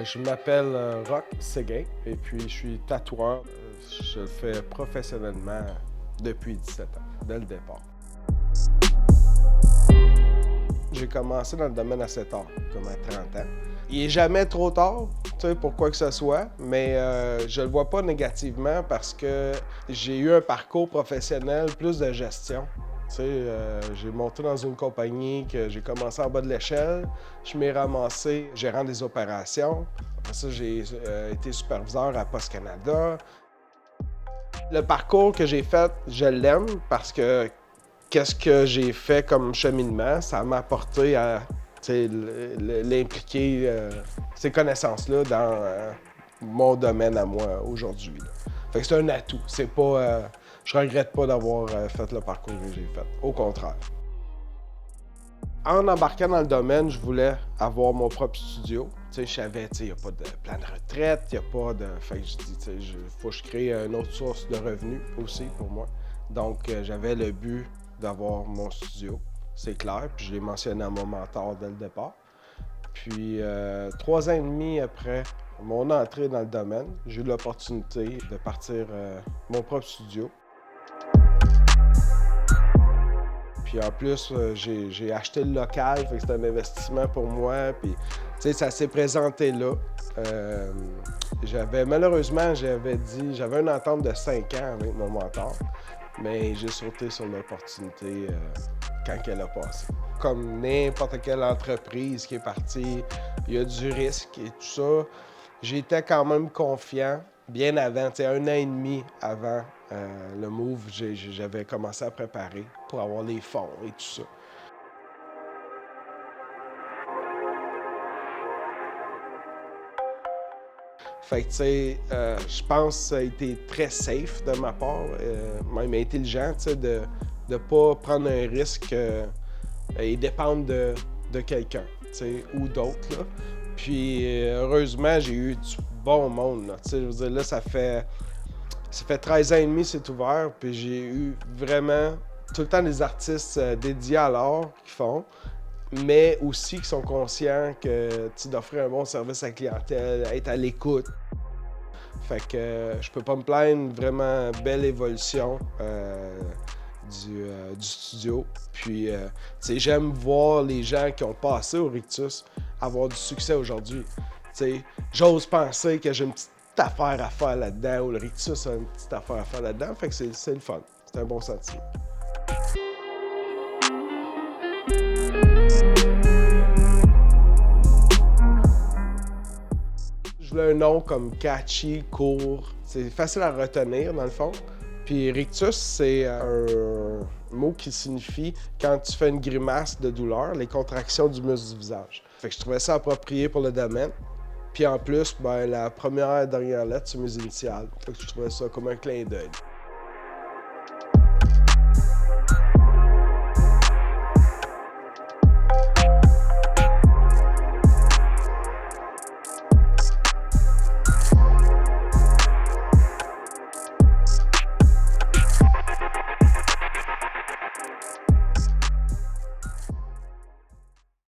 Je m'appelle Roch Séguin et puis je suis tatoueur. Je le fais professionnellement depuis 17 ans, dès le départ. J'ai commencé dans le domaine assez tard, comme à 30 ans. Il n'est jamais trop tard, pour quoi que ce soit, mais je le vois pas négativement parce que j'ai eu un parcours professionnel plus de gestion. J'ai monté dans une compagnie que j'ai commencé en bas de l'échelle. Je m'ai ramassé gérant des opérations. Après ça, j'ai été superviseur à Poste Canada. Le parcours que j'ai fait, je l'aime parce que qu'est-ce que j'ai fait comme cheminement, ça m'a apporté à l'impliquer ces connaissances-là dans mon domaine à moi aujourd'hui. Fait que c'est un atout. C'est pas, je regrette pas d'avoir fait le parcours que j'ai fait. Au contraire. En embarquant dans le domaine, je voulais avoir mon propre studio. Je savais, il n'y a pas de plan de retraite, il n'y a pas de. Fait que je dis, il faut que je crée une autre source de revenus aussi pour moi. Donc, j'avais le but d'avoir mon studio, c'est clair. Puis, je l'ai mentionné à mon mentor dès le départ. Puis, 3 ans et demi après mon entrée dans le domaine, j'ai eu l'opportunité de partir mon propre studio. Puis en plus, j'ai acheté le local, fait que c'est un investissement pour moi. Puis, ça s'est présenté là. Malheureusement, j'avais une entente de 5 ans avec mon mentor, mais j'ai sauté sur l'opportunité quand elle a passé. Comme n'importe quelle entreprise qui est partie, il y a du risque et tout ça. J'étais quand même confiant. Bien avant, 1 an et demi avant le move, j'avais commencé à préparer pour avoir les fonds et tout ça. Fait que, je pense que ça a été très safe de ma part, même intelligent, de ne pas prendre un risque et dépendre de quelqu'un, ou d'autres, là. Puis, heureusement, j'ai eu du bon monde, là. Je veux dire, là, ça fait 13 ans et demi, c'est ouvert, puis j'ai eu vraiment tout le temps des artistes dédiés à l'art qui font, mais aussi qui sont conscients que d'offrir un bon service à la clientèle, être à l'écoute. Fait que je peux pas me plaindre, vraiment belle évolution du studio. Puis, j'aime voir les gens qui ont passé au Rictus avoir du succès aujourd'hui. J'ose penser que j'ai une petite affaire à faire là-dedans, ou le Rictus a une petite affaire à faire là-dedans. Fait que c'est le fun. C'est un bon sentiment. Je voulais un nom comme catchy, court. C'est facile à retenir, dans le fond. Puis rictus, c'est un mot qui signifie quand tu fais une grimace de douleur, les contractions du muscle du visage. Fait que je trouvais ça approprié pour le domaine. Puis en plus, la première et dernière lettre, c'est mes initiales. Fait que je trouvais ça comme un clin d'œil.